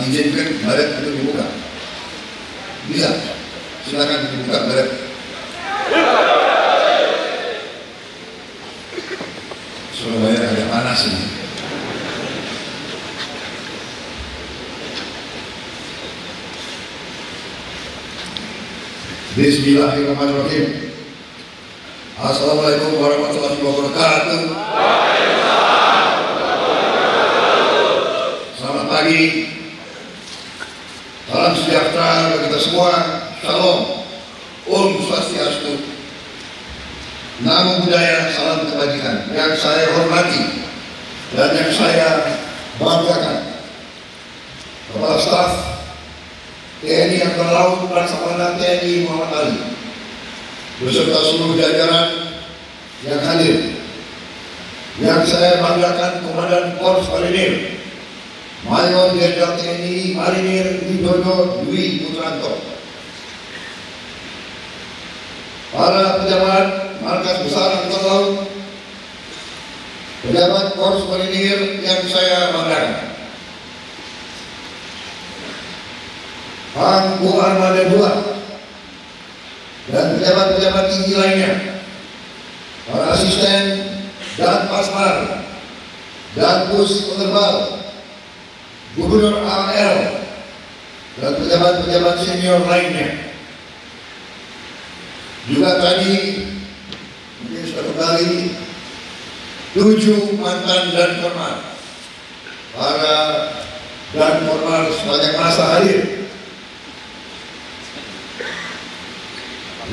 diizinkan baret untuk dibuka? Bisa. Silakan dibuka baret. Surabaya agak panas ini. Bismillahirrahmanirrahim. Assalamualaikum warahmatullahi wabarakatuh. Selamat pagi. Salam sejahtera bagi kita semua. Shalom. Om Swastiastu. Namo Buddhaya, salam kebajikan. Yang saya hormati dan yang saya banggakan, Kepala Staf TNI Angkatan Laut Laksamana TNI Muhammad Ali beserta seluruh jajaran yang hadir. Yang saya banggakan Komandan Korps Marinir Mayor Jenderal TNI Marinir Widodo Dwi Putranto, para pejabat Markas Besar Angkatan Laut, pejabat Korps Marinir yang saya banggakan, Pangku Armada 2 dan pejabat-pejabat tinggi lainnya, para asisten dan pasmar dan pus penerbal, Gubernur AL dan pejabat-pejabat senior lainnya. Juga tadi mungkin sudah kembali 7 mantan dan kormar, para dan kormar sebanyak masa hadir.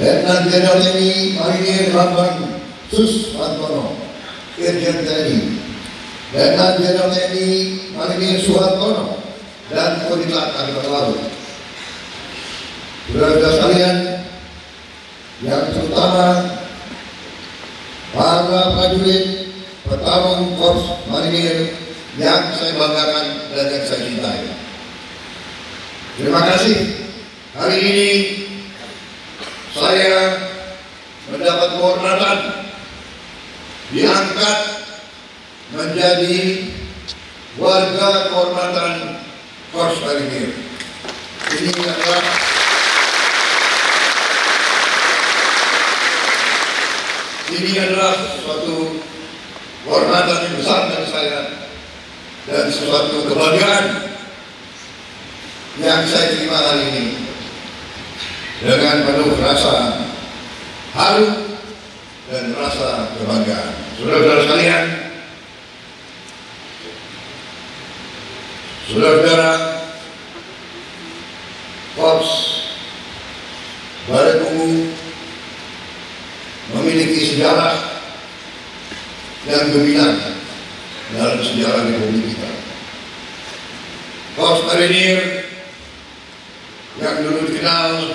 Letnan Jenderal TNI Marinir Bambang Suswantono, Irjen TNI, Letnan Jenderal TNI Marinir Suhartono, dan Kodiklat Angkatan Laut. Saudara-saudara sekalian, yang terutama para prajurit petarung Korps Marinir yang saya banggakan dan yang saya cintai. Terima kasih. Hari ini saya mendapat kehormatan diangkat menjadi warga kehormatan Korps Marinir. Ini adalah suatu kehormatan yang besar bagi saya dan suatu kebahagiaan yang saya terima hari ini dengan penuh rasa haru dan rasa kebanggaan. Saudara-saudara sekalian, saudara-saudara, Korps Baret Ungu memiliki sejarah yang gemilang dalam sejarah Republik kita. Korps Marinir yang dulu dikenal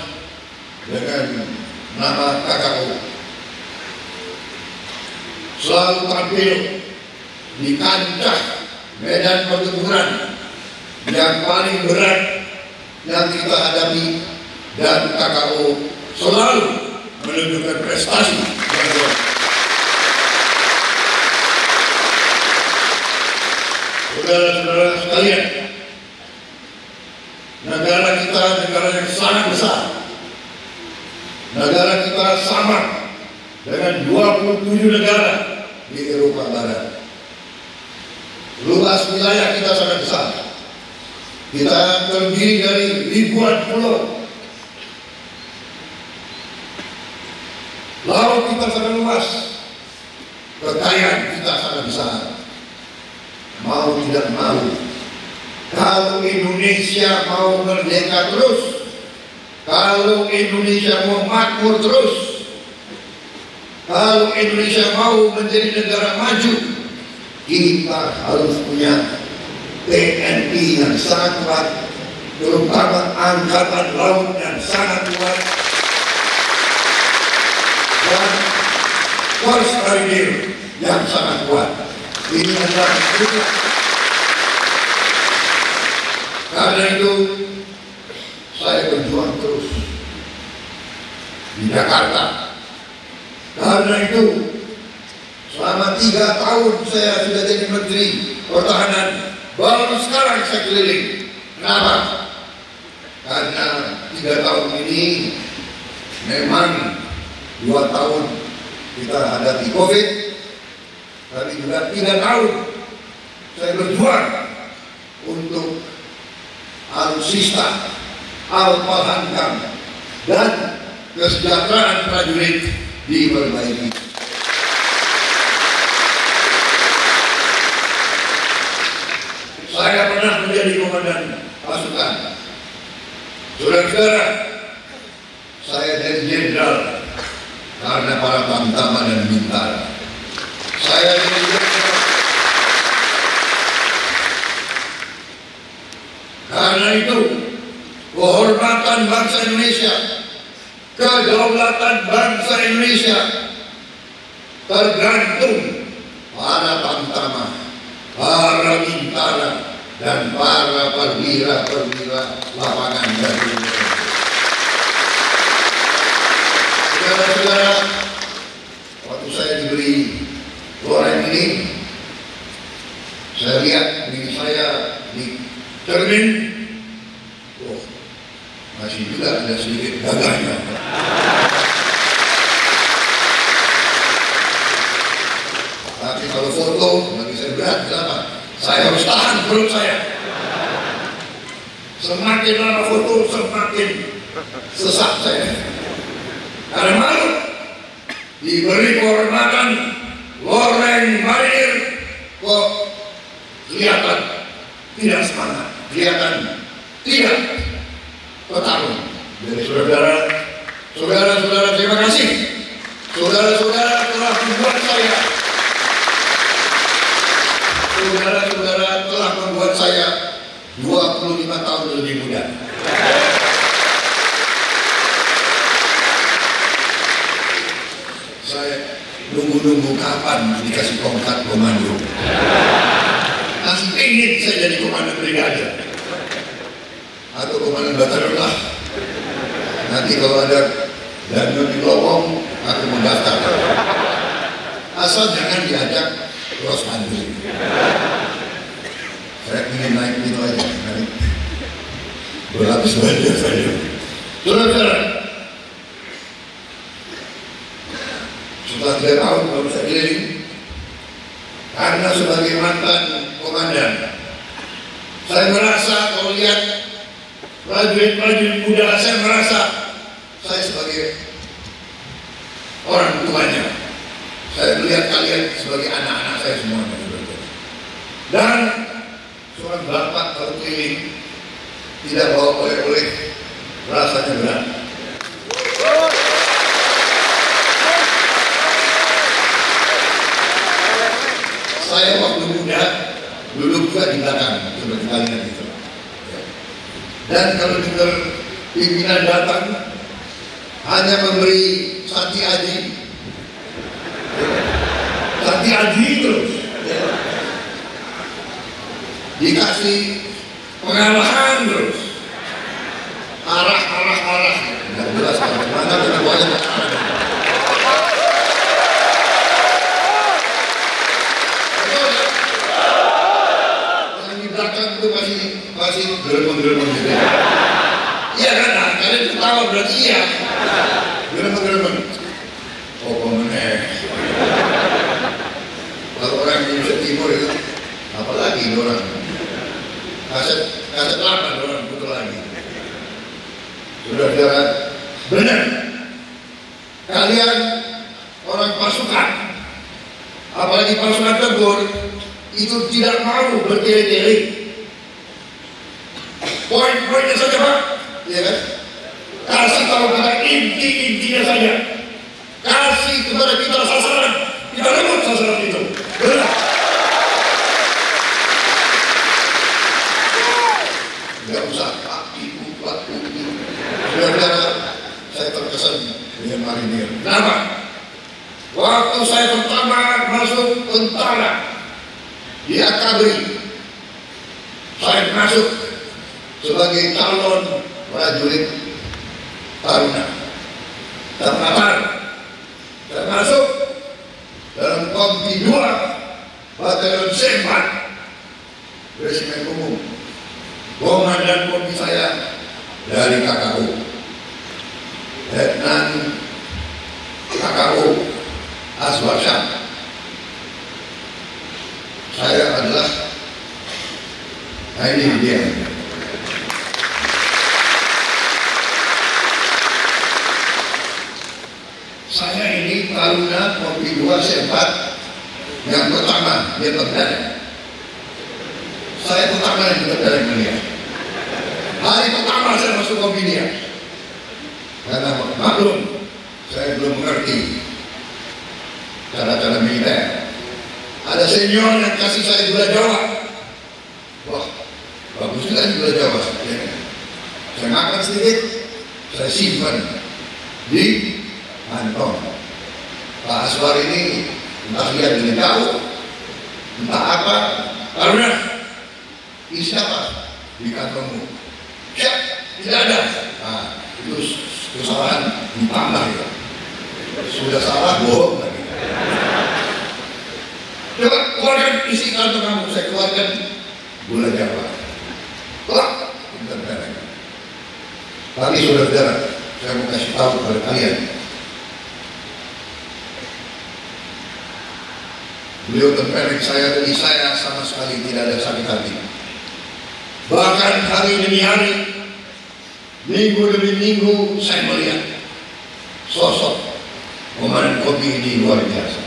dengan nama KKO selalu tampil di kancah medan pertempuran yang paling berat yang kita hadapi, dan KKO selalu menunjukkan prestasi yang luar. Saudara-saudara sekalian, negara kita negara yang sangat besar. Negara kita sama dengan 27 negara di Eropa Barat. Luas wilayah kita sangat besar. Kita terdiri dari ribuan pulau. Laut kita sangat luas. Kekayaan kita sangat besar. Mau tidak mau, kalau Indonesia mau merdeka terus, kalau Indonesia mau makmur terus, kalau Indonesia mau menjadi negara maju, kita harus punya TNI yang sangat kuat, terutama Angkatan Laut yang sangat kuat, dan Korps Marinir yang sangat kuat. Ini adalah kita. Karena itu saya berjuang terus di Jakarta. Karena itu selama 3 tahun saya sudah jadi Menteri Pertahanan, baru sekarang saya keliling Kenapa? Karena 3 tahun ini memang 2 tahun kita hadapi COVID, tapi juga 3 tahun saya berjuang untuk alutsista, al-Hankam, dan kesejahteraan prajurit diperbaiki. Saya pernah menjadi komandan pasukan. Saudara-saudara, saya jadi jenderal karena para Tamtama dan Bintara. Saya jadi jenderal karena itu kehormatan bangsa Indonesia, kedaulatan bangsa Indonesia tergantung para Tamtama, para Bintara, dan para perwira-perwira lapangan dan dunia. Saudara-saudara, waktu saya diberi loreng ini, saya lihat diri saya di cermin, oh, masih juga ada sedikit gagahnya. Tapi kalau foto, bagi saya berat. Kenapa? Saya harus tahan perut saya. Semakin lama foto, semakin sesak saya. Karena malu diberi kehormatan loreng marinir, kok kelihatan tidak semangat, kelihatan tidak bertarung. Jadi saudara-saudara, terima kasih. Saudara-saudara telah membuat saya. Saudara-saudara telah membuat saya 25 tahun lebih muda. Saya nunggu-nunggu kapan dikasih tongkat komando. Masih ingin saya jadi komandan brigade atau komandan batalion lah. Nanti kalau ada danau di lowong, aku mendaftar. Asal jangan diajak cross country. Saya ingin naik itu aja, naik berlapis baja saja. Saudara-saudara, setelah 3 tahun baru saya keliling, karena sebagai mantan komandan, saya merasa kalau lihat prajurit-prajurit muda, saya merasa saya sebagai orang tuanya. Saya melihat kalian sebagai anak-anak saya semuanya. Dan seorang bapak kalau keliling tidak bawa oleh-oleh, rasanya berat. Saya waktu muda duduk juga di belakang seperti kalian itu. Dan kalau dengar pimpinan datang hanya memberi santi aji terus, dikasih pengalaman terus, arah, nggak jelas mana kita buatnya. Yang di belakang itu masih geremeng gitu. Iya kan? Nah, kalian ketawa berarti iya. Geremeng. Oh, pemenang. Kalau orang Indonesia Timur itu, apalagi orang kaset lama orang putar lagi. Saudara-saudara, benar. Kalian orang pasukan, apalagi pasukan tempur, itu tidak mau bertele-tele. Poin-poinnya saja, Pak, ya kan? Kasih tahu kita inti-intinya saja. Kasih kepada kita sasaran, kita rebut sasaran itu. Benar. Tidak usah ibu. Saudara, saya terkesan dengan marinir. Kenapa? Waktu saya pertama masuk tentara di Akabri, saya masuk sebagai calon prajurit taruna terpapar, termasuk dalam kompi 2 Batalion C4 Resimen Umum komandan kopi saya dari KKU, Letnan KKU Aswar Syam. Saya adalah, nah ini dia. Saya ini Taruna Kopi 2 Sempat yang pertama dia terpilih. Saya pertama yang terpilih melihat. Hari pertama saya masuk kopi dia. Karena maklum, saya belum mengerti cara-cara militer. Ada senior yang kasih saya gula Jawa. Wah, bagus juga gula Jawa. Saya makan sedikit, saya simpan di kantong. Pak Aswar ini entah lihat dengan jauh, entah apa, karena ini siapa di kantongmu? Siap, tidak ada. Nah, itu kesalahan ditambah ya. Sudah salah, bohong lagi. Coba keluarkan isi kantong kamu, saya keluarkan gula Jawa. Kelak, tapi saudara-saudara, saya mau kasih tahu kepada kalian. Beliau tempeleng saya, dari saya sama sekali tidak ada sakit hati. Bahkan hari demi hari, minggu demi minggu, saya melihat sosok komandan kopi ini luar biasa.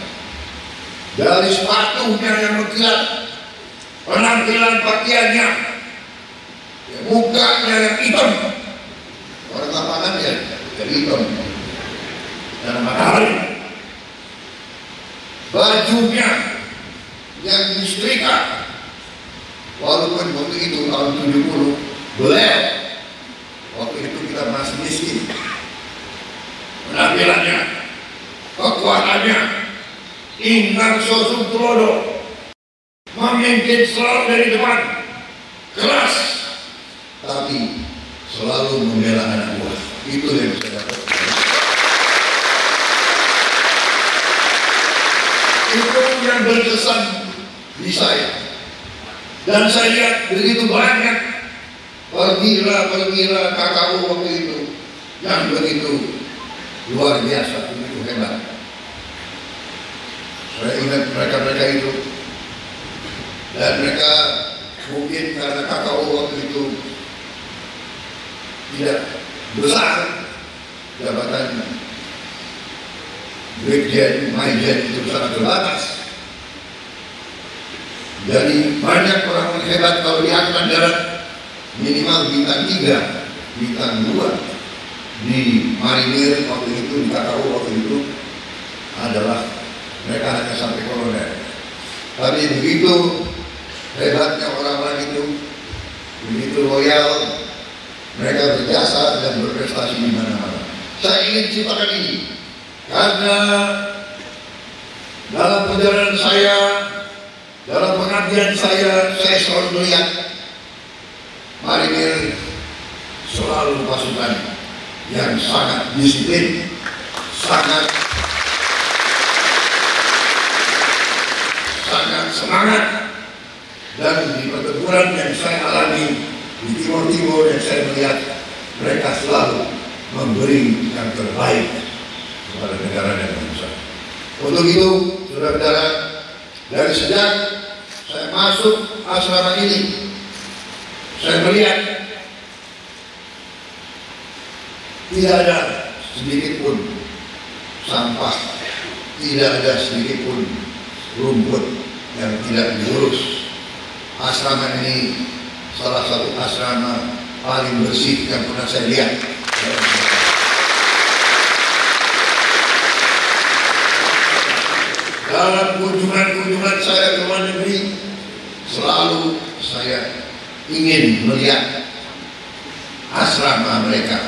Dari sepatunya yang berkilat, penampilan pakaiannya, mukanya yang hitam, orang lapangan ya jadi hitam dan matahari. Bajunya yang disetrika, walaupun waktu itu tahun 70 beliau, waktu itu kita masih miskin. Penampilannya, kekuatannya, ingkang sosok Tulodo, memimpin selalu dari depan, keras, tapi selalu membela anak buah. Itu yang saya dapat. Itu yang berkesan di saya. Dan saya lihat begitu banyak perwira KKU waktu itu yang begitu luar biasa, begitu hebat. Saya ingat mereka itu, dan mereka mungkin karena KKU waktu itu tidak besar jabatannya. Brigjen, Majen itu sangat terbatas. Jadi banyak orang hebat kalau di Angkatan Darat minimal bintang 3, bintang 2 di Marinir waktu itu, di KKU waktu itu adalah mereka hanya sampai kolonel. Tapi begitu hebatnya orang-orang itu, begitu loyal, mereka berjasa dan berprestasi di mana-mana. Saya ingin ceritakan ini karena dalam perjalanan saya, dalam pengabdian saya selalu melihat Marinir selalu pasukan yang sangat disiplin, sangat semangat. Dan di pertempuran yang saya alami di Timur yang saya melihat, mereka selalu memberi yang terbaik kepada negara dan bangsa. Untuk itu, saudara-saudara, dari sejak saya masuk asrama ini, saya melihat tidak ada sedikit pun sampah, tidak ada sedikit pun rumput yang tidak diurus. Asrama ini salah satu asrama paling bersih yang pernah saya lihat. Dalam kunjungan saya ke luar negeri, selalu saya ingin melihat asrama mereka,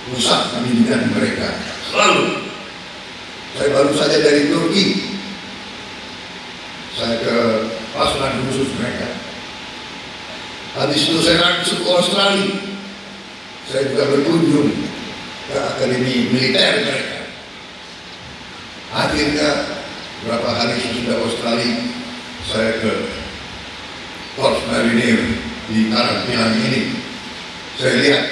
pusat pendidikan mereka. Selalu. Saya baru saja dari Turki, saya ke pasukan khusus mereka. Habis itu saya langsung ke Australia. Saya juga berkunjung ke akademi militer mereka. Akhirnya berapa hari sesudah Australia, saya ke Korps Marinir di karantina ini, saya lihat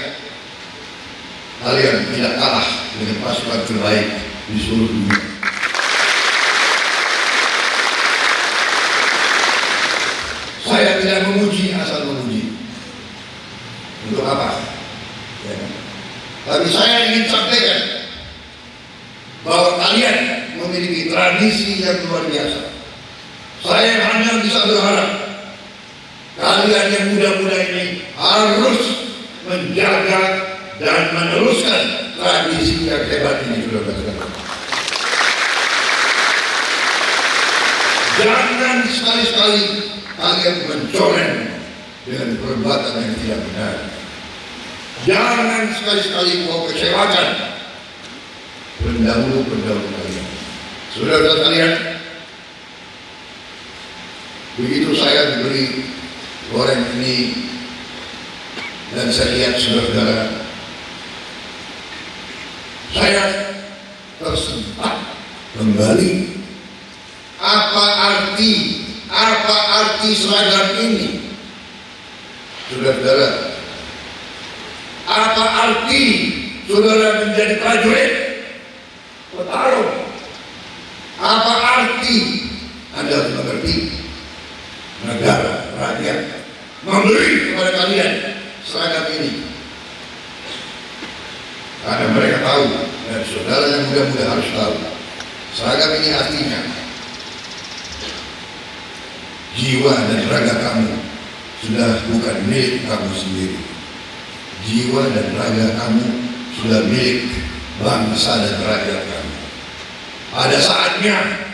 kalian tidak kalah dengan pasukan terbaik di seluruh dunia. Saya tidak memuji asal memuji. Untuk apa? Ya. Tapi saya ingin sampaikan bahwa kalian memiliki tradisi yang luar biasa. Saya hanya bisa berharap kalian yang muda-muda ini harus menjaga dan meneruskan tradisi yang hebat ini, saudara-saudara. Jangan sekali-sekali kalian mencoreng dengan perbuatan yang tidak benar. Jangan sekali-sekali mau kecewakan pendahulu-pendahulu kalian. Saudara-saudara kalian, begitu saya diberi goreng ini dan saya lihat saudara-saudara, saya tersentak kembali. Apa arti seragam ini, saudara-saudara? Apa arti saudara menjadi prajurit, petarung? Apa arti Anda mengerti negara, rakyat memberi kepada kalian seragam ini? Karena mereka tahu, dan saudara yang muda-muda harus tahu, seragam ini artinya jiwa dan raga kamu sudah bukan milik kamu sendiri. Jiwa dan raga kamu sudah milik bangsa dan rakyat kamu. Ada saatnya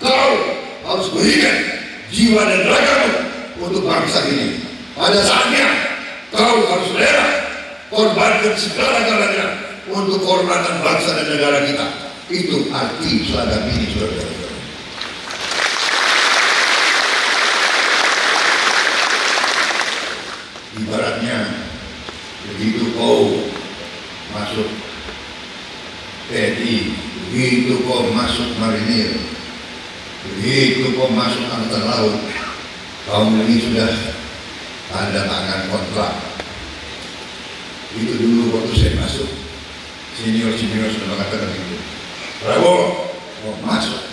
kau harus berikan jiwa dan ragamu untuk bangsa ini. Pada saatnya kau harus rela korbankan segala-galanya untuk kehormatan bangsa dan negara kita. Itu arti seragam ini, saudara-saudara. Ibaratnya begitu kau masuk TNI, begitu kau masuk marinir, begitu kau masuk angkatan laut, kau ini sudah tanda tangan kontrak. Itu dulu waktu saya masuk, senior-senior sudah mengatakan itu. Prabowo, kau masuk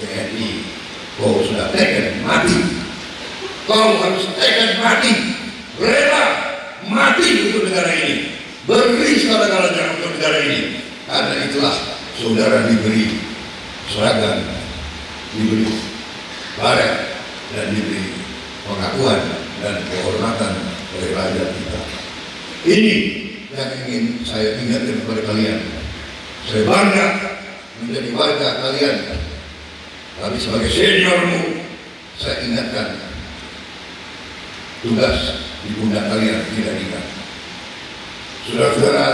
TNI, kau sudah tekan mati. Kau harus tekan mati, rela mati untuk negara ini, beri segala-galanya untuk negara ini. Karena itulah saudara diberi seragam, diberi baret, dan diberi pengakuan dan kehormatan oleh rakyat kita. Ini yang ingin saya ingatkan kepada kalian. Saya bangga menjadi warga kalian, tapi sebagai seniormu, saya ingatkan tugas di pundak kalian tidak ringan. Saudara-saudara,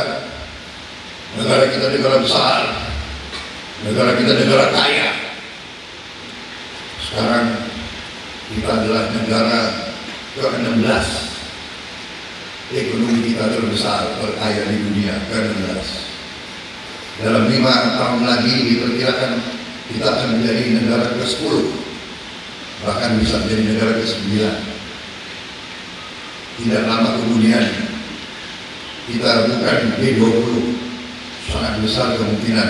negara kita negara besar, negara kita negara kaya. Sekarang kita adalah negara ke-16. Ekonomi kita terbesar, terkaya di dunia, ke-16. Dalam 5 tahun lagi diperkirakan kita akan menjadi negara ke-10, bahkan bisa menjadi negara ke-9. Tidak lama kemudian kita bukan B20, sangat besar kemungkinan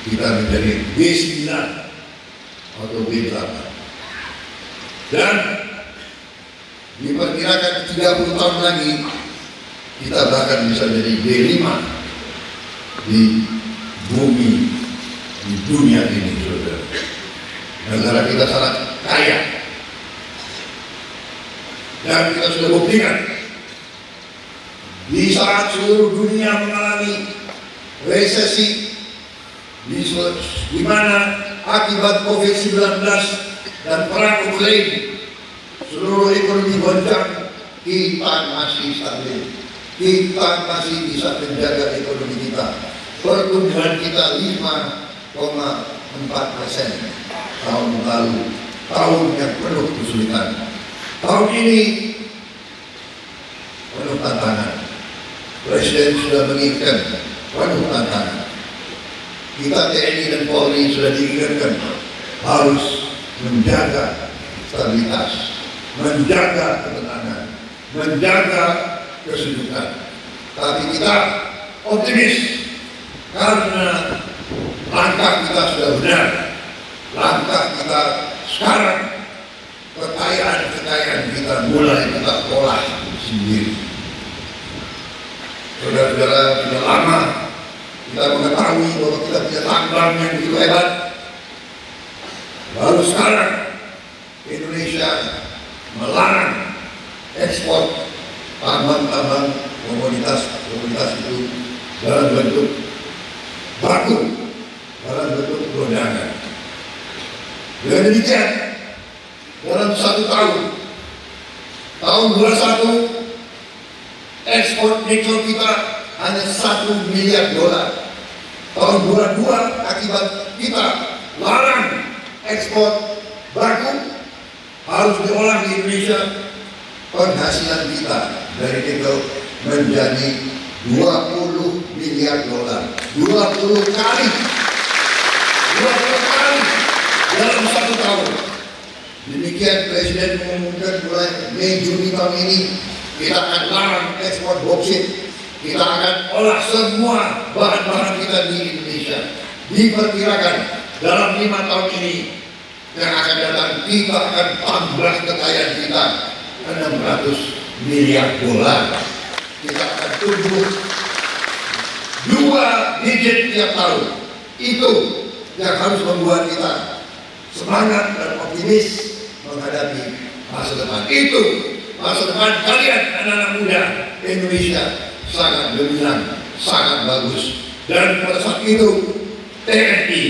kita menjadi B9 atau B8. Dan diperkirakan 30 tahun lagi kita bahkan bisa jadi B5 di bumi, di dunia ini, saudara. Negara kita sangat kaya. Dan kita sudah buktikan di saat seluruh dunia mengalami resesi, di mana akibat COVID-19 dan perang Ukraina seluruh ekonomi goncang, kita masih stabil, kita masih bisa menjaga ekonomi kita. Pertumbuhan kita 5,4% tahun lalu, tahun yang penuh kesulitan. Tahun ini penuh tantangan. Presiden sudah mengingatkan penuh tantangan. Kita TNI dan Polri sudah diingatkan harus menjaga stabilitas, menjaga ketenangan, menjaga kesejukan. Tapi kita optimis karena langkah kita sudah benar. Langkah kita sekarang, kekayaan kita mulai kita olah sendiri. Saudara-saudara, sudah lama kita mengetahui bahwa kita punya tambang yang begitu hebat. Lalu sekarang Indonesia melarang ekspor tambang-tambang komoditas itu dalam bentuk baku, dalam bentuk perdagangan. Dengan demikian, dalam 1 tahun 21, ekspor nikel kita hanya $1 miliar. Tahun 22, akibat kita larang ekspor baku, harus diolah di Indonesia, penghasilan kita dari nikel menjadi $20 miliar. 20 kali dalam 1 tahun. Demikian Presiden mengumumkan mulai Mei Juni tahun ini kita akan larang ekspor boksit. Kita akan olah semua bahan-bahan kita di Indonesia. Diperkirakan dalam 5 tahun ini yang akan datang kita akan tambah kekayaan kita $600 miliar. Kita akan tumbuh 2 digit tiap tahun. Itu yang harus membuat kita semangat dan optimis menghadapi masa depan. Itu masa depan kalian anak-anak muda Indonesia sangat gemilang, sangat bagus. Dan pada saat itu TNI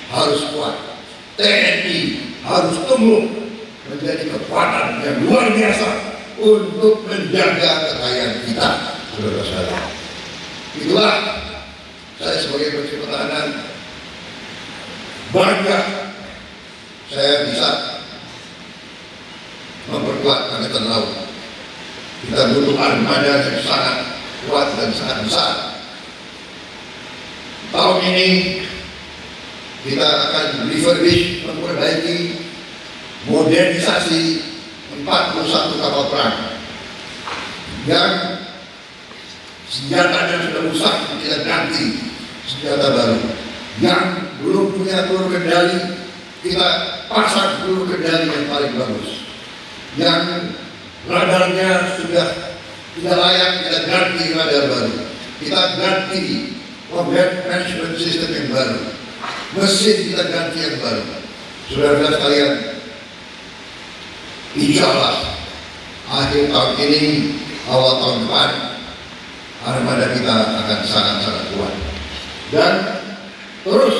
harus kuat. TNI harus tumbuh menjadi kekuatan yang luar biasa untuk menjaga kekayaan kita, saudara-saudara. Itulah saya sebagai Menteri Pertahanan bangga saya bisa memperkuat Angkatan Laut. Kita butuh armada yang sangat kuat dan sangat besar. Tahun ini kita akan refurbish, memperbaiki, modernisasi 41 kapal perang yang senjatanya sudah rusak, kita ganti senjata baru. Yang belum punya peluru kendali, kita pasang peluru kendali yang paling bagus. Yang radarnya sudah tidak layak, kita ganti radar baru. Kita ganti combat management system yang baru. Mesin kita ganti yang baru. Saudara-saudara sekalian, insya Allah akhir tahun ini, awal tahun depan, armada kita akan sangat-sangat kuat. Dan terus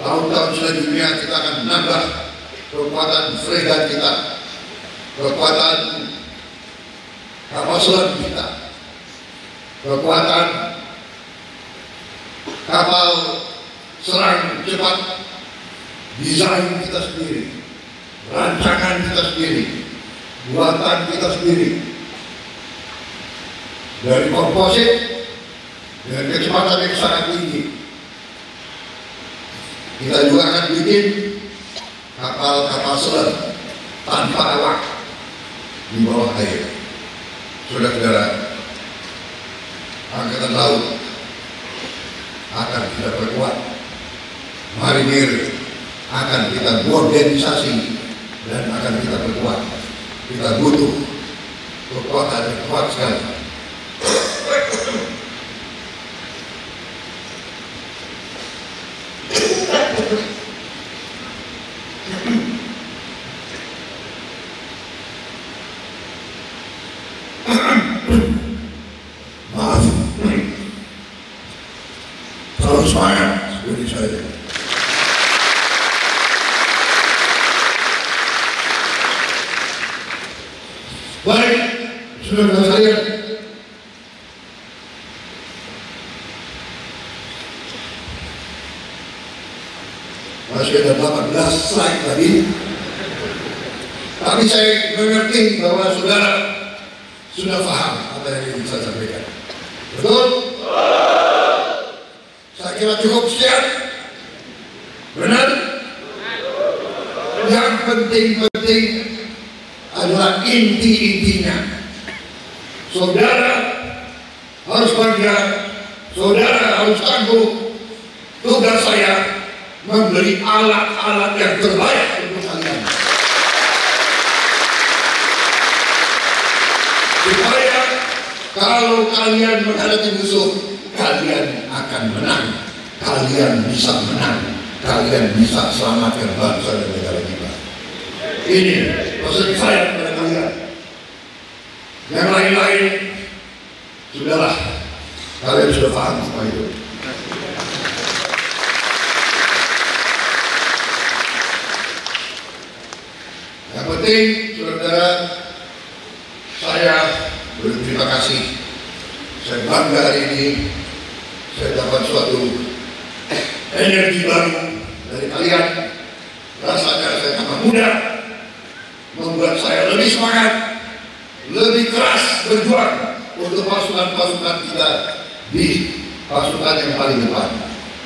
tahun-tahun selanjutnya kita akan menambah kekuatan fregat kita, kekuatan kapal selam kita, kekuatan kapal serang cepat, desain kita sendiri, rancangan kita sendiri, buatan kita sendiri. Dari komposit dengan kecepatan yang sangat tinggi. Kita juga akan bikin kapal-kapal selam tanpa awak di bawah air. Saudara-saudara, Angkatan Laut akan kita perkuat. Marinir akan kita modernisasi dan akan kita perkuat. Kita butuh kekuatan yang kuat sekali. Maaf, terlalu semangat seperti saya. Baik, saudara saya, masih ada 18 slide tadi, tapi saya mengerti bahwa saudara sudah paham apa yang ingin saya sampaikan. Betul? Saya kira cukup sekian. Benar? Yang penting adalah inti-intinya. Saudara harus bangga, saudara harus tangguh. Tugas saya memberi alat-alat yang terbaik untuk kalian, supaya kalau kalian menghadapi musuh, kalian akan menang, kalian bisa menang, kalian bisa selamatkan bangsa dan negara kita. Ini pesan saya kepada kalian. Yang lain-lain sudahlah, kalian sudah paham semua itu. Yang penting, saudara, saya berterima kasih. Saya bangga hari ini saya dapat suatu energi baru dari kalian. Rasanya saya tambah muda, membuat saya lebih semangat, lebih keras berjuang untuk pasukan-pasukan kita di pasukan yang paling depan.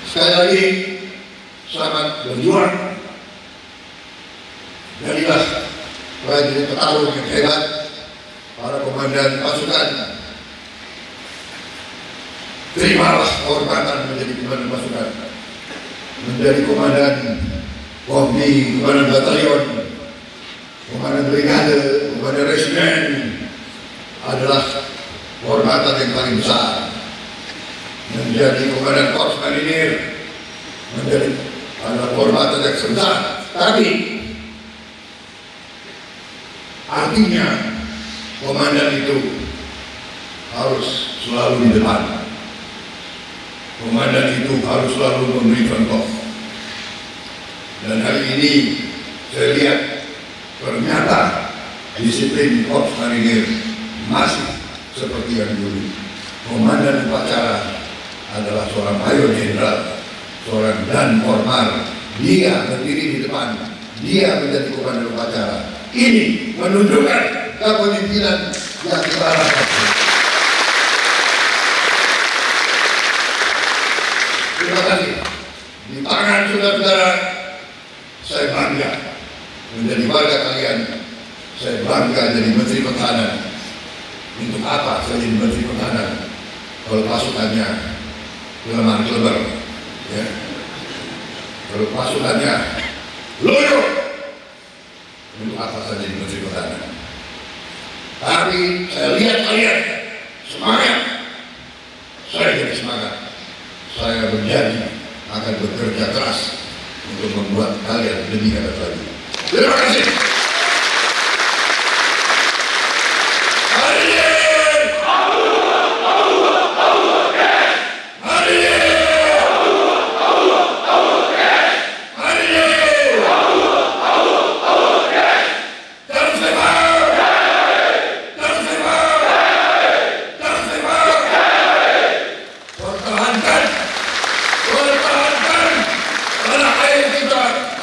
Sekali lagi, selamat berjuang. Jadilah prajurit petarung yang hebat, para komandan pasukan. Terimalah kehormatan menjadi komandan pasukan, menjadi komandan kompi, komandan batalion, komandan brigade, komandan resimen adalah kehormatan yang paling besar. Menjadi komandan korps marinir menjadi adalah kehormatan yang sebesar. Tapi artinya komandan itu harus selalu di depan. Komandan itu harus selalu memberi contoh. Dan hari ini saya lihat ternyata disiplin korps marinir masih seperti yang dulu. Komandan upacara adalah seorang mayor jenderal, seorang dan kormar. Dia berdiri di depan, dia menjadi komandan upacara. Ini menunjukkan kepemimpinan yang kita harapkan. Terima kasih. Di tangan saudara-saudara, saya bangga menjadi warga kalian. Saya bangga jadi Menteri Pertahanan. Untuk apa saya jadi Menteri Pertahanan kalau pasukannya kelebar, ya? Kalau pasukannya loyo, untuk apa saya jadi Menteri Pertahanan? Tapi saya lihat kalian semangat, saya jadi semangat. Saya berjanji akan bekerja keras untuk membuat kalian lebih hebat lagi. Terima kasih.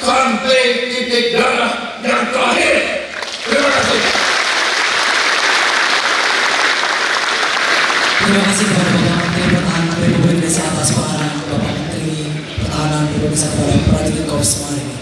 Sampai titik darah yang terakhir. Terima kasih. Terima kasih kepada Bapak Menteri Pertahanan Republik Indonesia atas pengarahan Bapak Menteri Pertahanan Republik Indonesia kepada prajurit Korps Marinir.